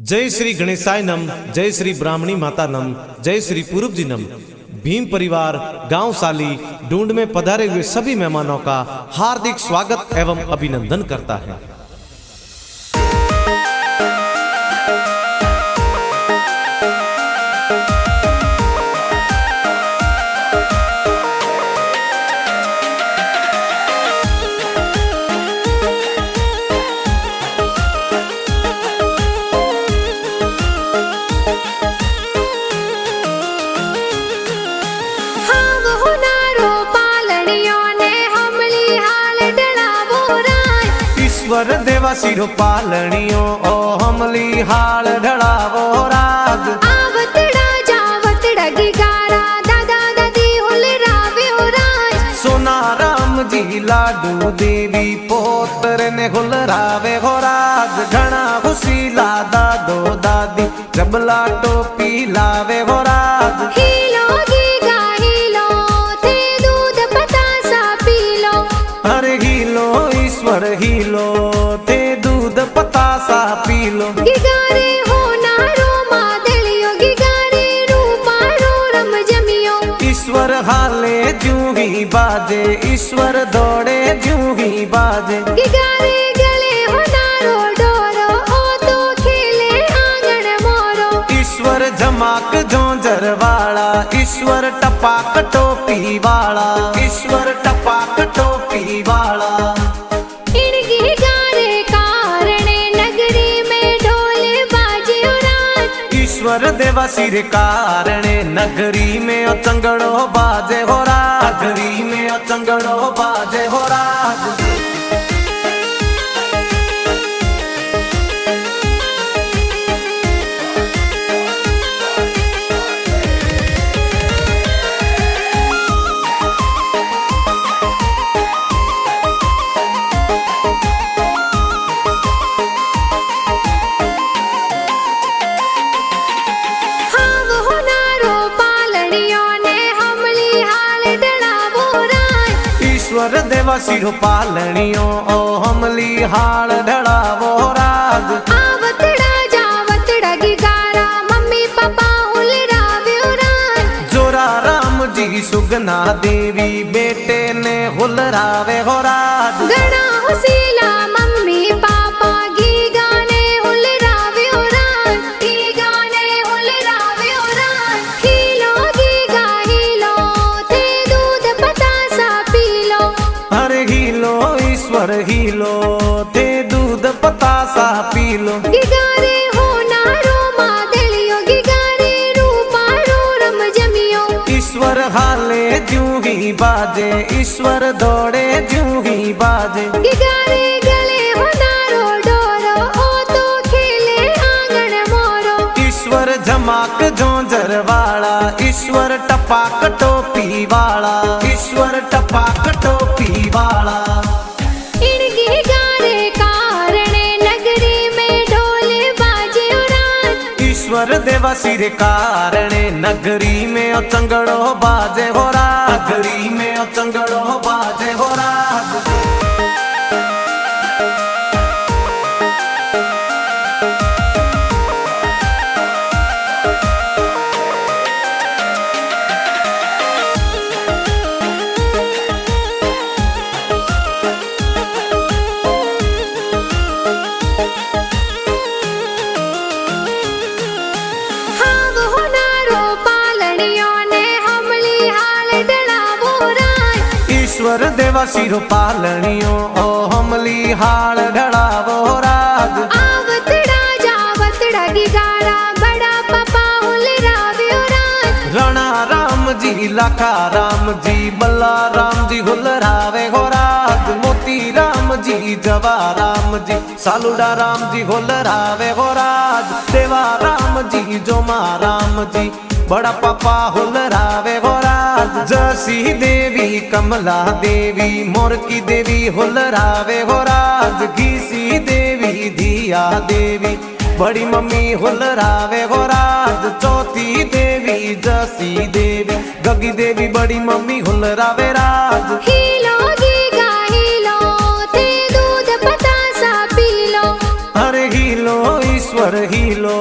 जय श्री गणेशाय नम, जय श्री ब्राह्मणी माता नम, जय श्री पूर्व जी नम। भीम परिवार गांव साली ढूंढ में पधारे हुए सभी मेहमानों का हार्दिक स्वागत एवं अभिनंदन करता है। ईश्वर देवा सिरो पालणियों ओ हमली हाल ढड़ावो राग। आवतड़ा जावतड़ा गिगारा दादा दादी होले रावे हो राज। सोना राम जी लाडू देवी पोतर ने हुल रावे हो राग। घना हुसीला दादो दादी जबला टोपी लावे हो राग। हीलो गीगा हीलो ते दूध पतासा पी लो। अरे हीलो ईश्वर हीलो ते दूध पतासा पी लो। गिगारे हो नारो मादलियो गिगारे रूपारो रम जमियो। ईश्वर हाले जूं ही बाजे, ईश्वर दौड़े जूं ही बाजे। गिगारे गले हो नारो डोरो ओ तो खेले आंगन मोरो। ईश्वर झमाक झोंझर वाला, ईश्वर टपाक टोपी वाला, ईश्वर टपाक टोपी वाला। ईश्वर देवा सिर कारणे नगरी में अचंगड़ो बाजे हो राज। नगरी में अचंगड़ो बाजे हो राज। ईश्वर देवा सिरो पालणियों ओ हमली हाल ढड़ावो राग। आवतड़ा जावतड़ा गिगारा मम्मी पापा हुल रावे हो राज। जोरा राम जी सुगना देवी बेटे ने हुल रावे हो राज। गणा हुसीला मम्मी पापा गीगा ने हुल रावे हो राज। गीगा ने हुल रावे हो राज। हीलो गीगा हीलो ते दूध पतासा पी लो। अरे हीलो ईश्वर हीलो ते दूध पतासा पी लो। गिगारे हो नारो मादलियो गिगारे रूपारो रम जमियो। ईश्वर हाले जूं ही बाजे, ईश्वर दौड़े जूं ही बाजे। गिगारे गले हो नारो डोरो ओ तो खेले आंगन मोरो। ईश्वर झमाक झोंझर वाला, ईश्वर टपाक टोपी वाला, ईश्वर टपाक टोपी वाला। ईश्वर देवा सिर कारणे नगरी में अचंगड़ो बाजे हो राज। नगरी में अचंगड़ो बाजे हो राज। ईश्वर देवा सिरो पालणियों ओ हमली हाल ढड़ावो राग। आवतड़ा जावतड़ा गिगारा बड़ा पापा हुल रावे हो राज। रणा राम जी लाखा राम जी बल्ला राम जी हुल रावे हो राज। मोती राम जी जवा राम जी सालुडा राम जी हुल रावे हो राज। देवा राम जी जोमा राम जी बड़ा पापा हुल रावे हो राज। जसी देवी कमला देवी मोर की देवी हुल रावे हो राज। घीसी देवी धिया देवी बड़ी मम्मी हुल रावे हो राज। चौथी देवी जसी देवी गगी देवी बड़ी मम्मी हुल रावे राज। हीलो गीगा हीलो ते दूध पतासा पी लो। अरे हीलो ईश्वर ईश्वर हीलो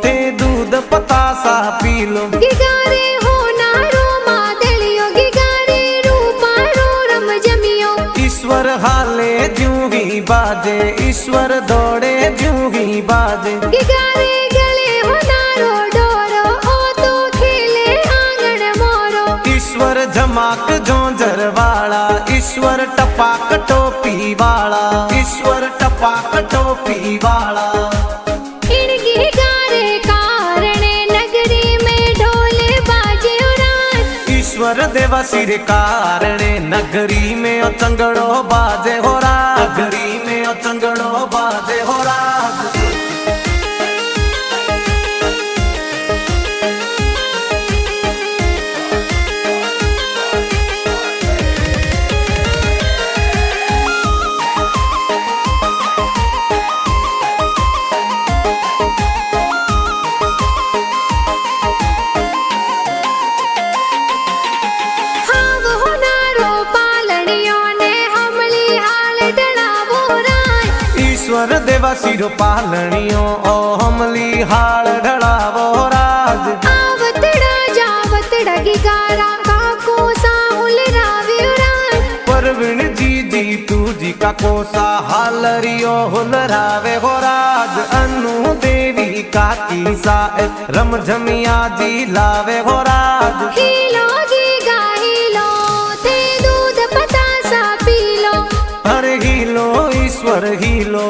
ते दूध पतासा पीलो गिगारे होनारो मादलियो गिगारे रूपारो रम जमियो ईश्वर हाले ज्यों ही बाजे ईश्वर दौड़े ज्यों ही बाजे गिगारे गले होनारो डोरो ओ तो खेले आंगन मोरो ईश्वर झमाक जोंजर वाला ईश्वर टपाक टोपी वाला ईश्वर टपाक टोपी वाला इन गिगारे कारणे नगरी में ढोल बाजे उरान ईश्वर देवा सिर कारणे नगरी में चंगड़ो बाजे हो राग नगरी में चंगड़ो बाजे हो राग हाव होनारो पालनियों ने हमली हाल डणावो रान ईश्वर देवा सिर पालनियो ओ हमली हाल ढड़ावो राज आवतड़ा जावतड़ा गिगारा काको साहुल रावे उरान परवीन जी जी तू जी का कोसा हालरियो हुलरावे हो राज अनु देवी का कीसा रम झमिया जी लावे हो राज हीलो गीगा हीलो थे दूध पतासा पीलो हरे हीलो ईश्वर हीलो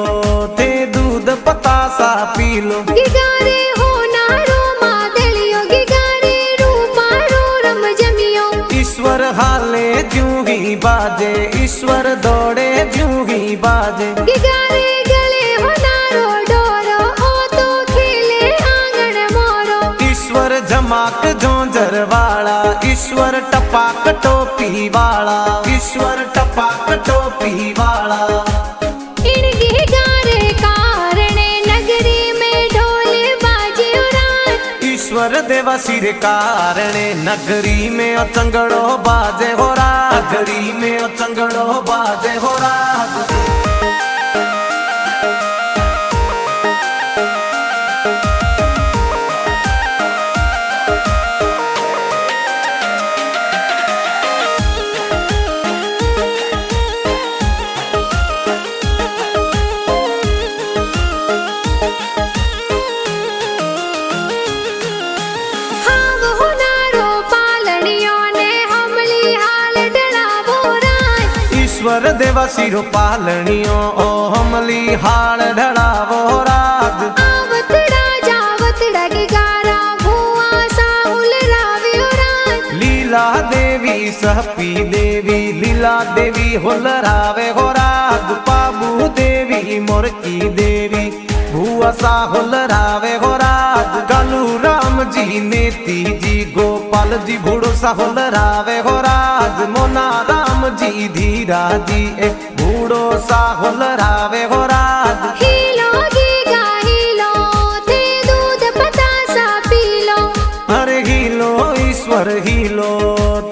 ते दूध पतासा पीलो गिगारे होनारो मादलियो गिगारे रूपारो रम जमियो ईश्वर हाले ज्यों ही बाजे ईश्वर दौड़े ज्यों ही बाजे गिगारे गले होनारो डोरो ओ तो खेले आंगन मोरो ईश्वर झमाक जोंजर वाला ईश्वर टपाक टोपी वाला ईश्वर टपाक टोपी वाला इन गिगारे कारणे नगरी में ढोल बाजे उरान ईश्वर देवा सिर कारणे नगरी में चंगड़ो बाजे हो राग नगरी में चंगड़ो बाजे हो राग हाव होनारो पालनियों ने हमली हाल डणावो रान ईश्वर देवा सिर पालनियो ओ हमली हाल ढड़ावो राग आवतड़ा जावतड़ा गिगारा भुआ साहुल रावे उरान लीला देवी सहपी देवी लीला देवी हुलरावे हो राग पाबू देवी मोरकी देवी भुआ सा हुलरावे हो राग गालू राम जी नेती जी गोपाल जी भूड़ो सा हुलरावे हो राग मोना राम जी धीरा जी भूड़ो सा हुलरावे हो राग हीलो गीगा हीलो थे दूध पतासा पीलो हरे हीलो ईश्वर हीलो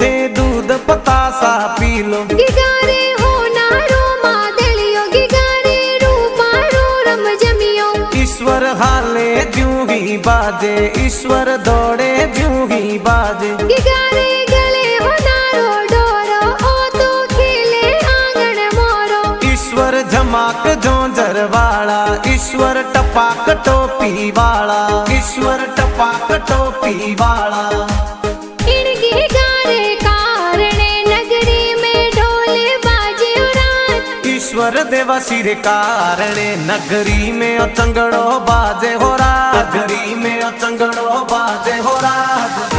ते दूध पतासा पीलो गिगारे होनारो मादलियो गिगारे रूपारो रम जमियो ईश्वर हाले ज्यों ही बाजे ईश्वर दौड़े ज्यों ही बाजे गिगारे गले होनारो डोरो ओ तो खेले आंगन मोरो ईश्वर झमाक जोंजर वाला ईश्वर टपाक टोपी वाला ईश्वर टपाक टोपी वाला इन गिगारे कारणे नगरी में ढोल बाजे उरान ईश्वर देवा सिर कारणे नगरी में चंगड़ो बाजे हो राग नगरी में चंगड़ो बाजे हो राग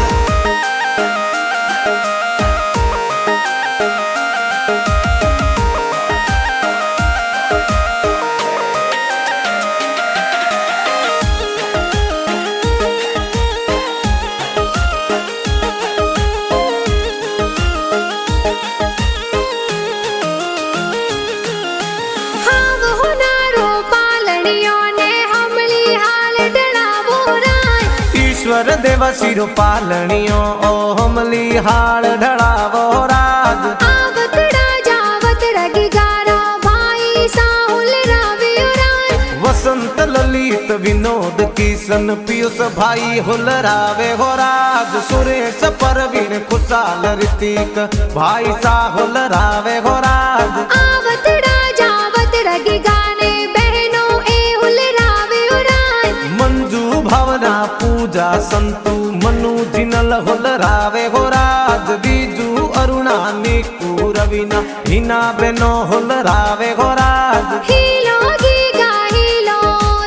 हाव होनारो पालनियों ने हमली हाल डणावो रान ईश्वर देवा सिर पालनियो ओ हमली हाल ढड़ावो राग आवतड़ा जावतड़ा गिगारा भाई साहुल रावे उरान वसंत लली ललित विनोद किशन पीयूष भाई हुलरावे हो राज सुरेश परवीन खुशाल ऋतिक भाई सा हुलरावे हो राज आवतड़ा जावतड़ा के गाने बहनों ए हुलरावे हो राज मंजू भावना पूजा संतु मनु जिनल हुलरावे हो राज बीजू अरुणा निकू रवीना हिना बेनो हुलरावे हो राज हीलो गीगा हीलो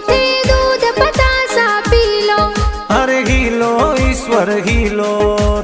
थे दूध पतासा पी लो अरे हीलो ईश्वर हीलो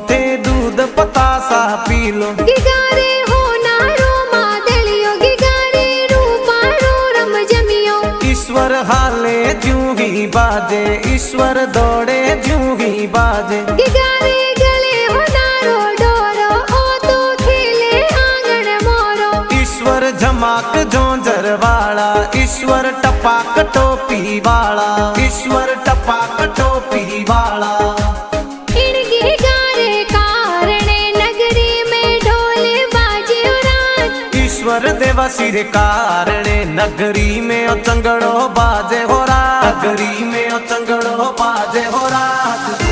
थे दूध पतासा पी लो गिगारे हो नारो मादलियो गिगारे रूपारो रम जमियो ईश्वर हाले ज्यों ही बाजे ईश्वर दौड़े ज्यों ही बाजे गिगारे गले हो नारो डोरो ओ तो खेले आंगन मोरो ईश्वर झमाक जोंजर वाला ईश्वर टपाक टोपी वाला ईश्वर टपाक टोपी वाला इन गिगारे कारणे नगरी में ढोल बाजे रात ईश्वर देवा सिर कारणे नगरी में चंगड़ो बाजे हो रात नगरी में चंगड़ो बाजे हो रात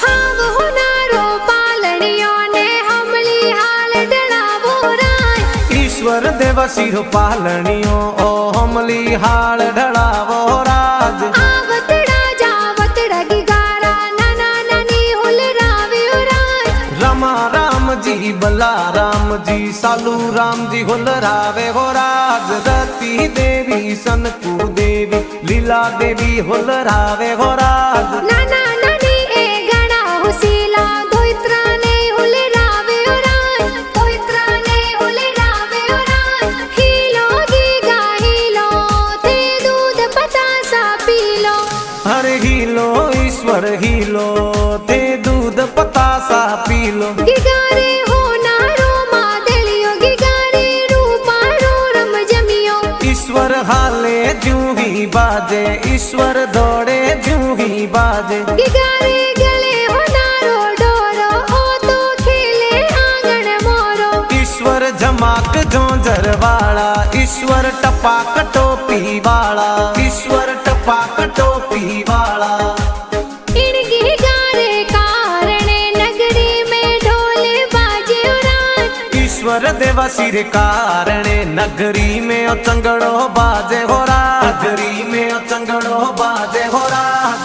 हाव हो नारो पालनियों ने हमली हाल डलावो रात ईश्वर देवा सिर पालनियो ओ हमली हाल ढड़ावो राज आवतड़ा जावतड़ा गिगारा नाना नानी हुलरावे रात रमा राम जी बला राम जी सालू राम जी हुलरावे हो राज रति देवी सनकू देवी लीला देवी हुलरावे हो राज नाना नानी ए गणा हुसीला दोइत्रा ने हुलरावे रात दोइत्रा ने हुलरावे रात हीलो गीगा हीलो थे दूध पतासा पी लो हरे हीलो ईश्वर हीलो थे दूध पतासा पी लो गिगारे हो नारो मादलियो गिगारे रूपारो रम जमियो ईश्वर हाले ज्यों ही बाजे ईश्वर दौड़े ज्यों ही बाजे गिगारे गले हो नारो डोरो ओ तो खेले आंगन मोरो ईश्वर झमाक जोंजर वाला ईश्वर टपाक टोपी वाला ईश्वर टपाक टोपी वाला इन गिगारे कारणे नगरी में ढोल बाजे रात ईश्वर देवा सिर कारणे नगरी में चंगड़ो बाजे हो राज नगरी में चंगड़ो बाजे हो राज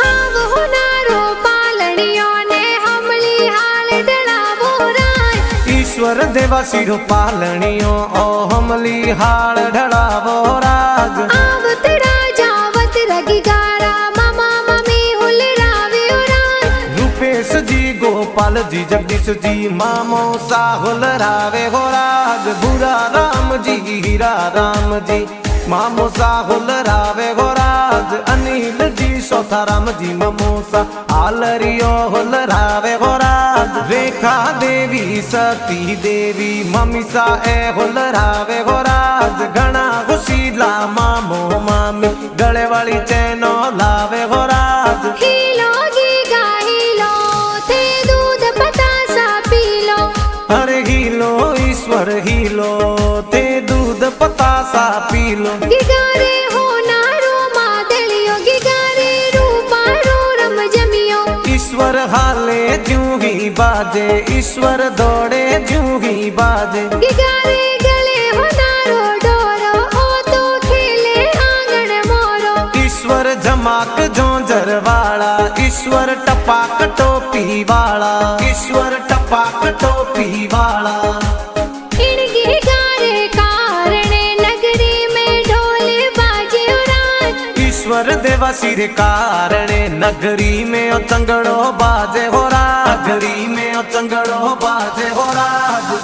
हाव हो नारो पालनियों ने हमली हाल डलावो रात ईश्वर देवा सिर पालनियो ओ हमली हाल ढड़ावो राज आवतड़ा जावतड़ा गिगारा मामा मम्मी हुलरावे रात रूपेश जी गोपाल जी जगदीश जी मामो साहुल रावे हो राज बुरा राम जी हीरा राम जी मामो साहुल रावे हो राज अनिल जी सौथा राम जी ममोसा आलरियो हुल रावे हो राज रेखा देवी सती देवी ममीसा ए हुल रावे हो राज घना खुशीला मामो मामी गले वाली चैनो लावे हो राज हीलो गीगा हीलो थे दूध पतासा पी लो अरे हीलो ईश्वर हीलो ते दूध पतासा पी लो गिगारे हो नारो मादलियो गिगारे रूपारो रम जमियो ईश्वर हाले ज्यों ही बाजे ईश्वर दौड़े ज्यों ही बाजे गिगारे गले हो नारो डोरो ओ तो खेले आंगन मोरो ईश्वर झमाक जोंजर वाला ईश्वर टपाक टोपी वाला ईश्वर टपाक टोपी वाला इन गिगारे कारणे नगरी में ढोल बाजे रात ईश्वर देवा सिर कारणे नगरी में ओ चंगड़ो बाजे हो राज, नगरी में ओ चंगड़ो बाजे हो राज।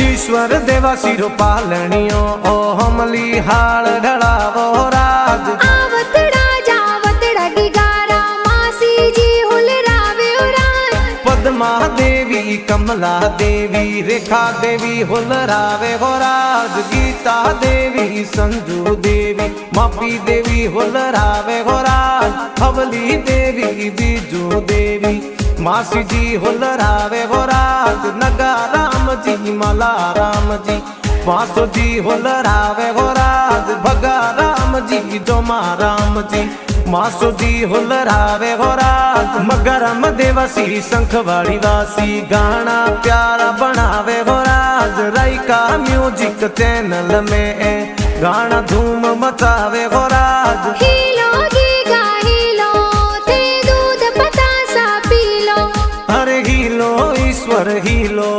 ईश्वर देवा सिरो पालनियो ओ हमली हाल ढलावो राज। आवतड़ा जावतड़ा गिगारा मासी जी हुलरावे राज। पद्मा देवी कमला देवी रेखा देवी हुलरावे हो राज। गीता देवी संजू देवी मापी देवी हुलरावे हो राज। हवली देवी बीजू देवी मासी जी हुलरावे हो राज। नगा राम जी मला राम जी बांसो जी हुलरावे हो राज। भगा राम जी जोमा राम जी मासो जी हुलरावे हो राज। मगरम देवसी शंखवाड़ी वासी गाना प्यारा बनावे हो राज। राइका म्यूजिक चैनल में गाना धूम मचावे हो राज। हीलो गीगा हीलो ते दूध पतासा पी लो। अरे हीलो ईश्वर हीलो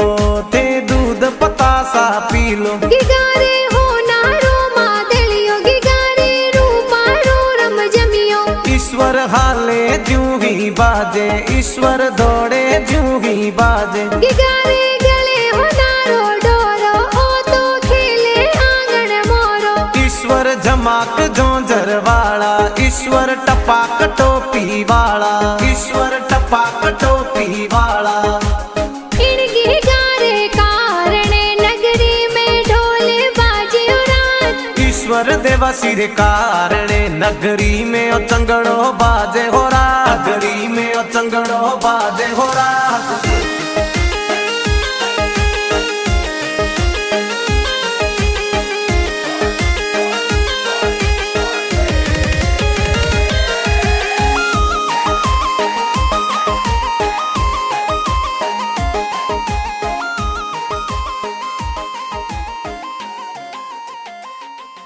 ते दूध पतासा पी लो। गिगारे हो नारो मादलियो गिगारे रूपा रो रम जमियो। ईश्वर हाले ज्यों ही बाजे ईश्वर दौड़े ज्यों ही बाजे। गिगारे गले हो नारो डोरो ओ तो खेले आंगन मोरो। ईश्वर झमाक झोंझर वाला ईश्वर टपाक टोपी वाला। ईश्वर टपाक टोपी वाला। इन गिगारे कारणे नगरी में ढोल बाजे राज। ईश्वर देवा सिर कारणे नगरी में ओ चंगड़ो बाजे हो राज। नगरी में ओ चंगड़ो बाजे हो राज।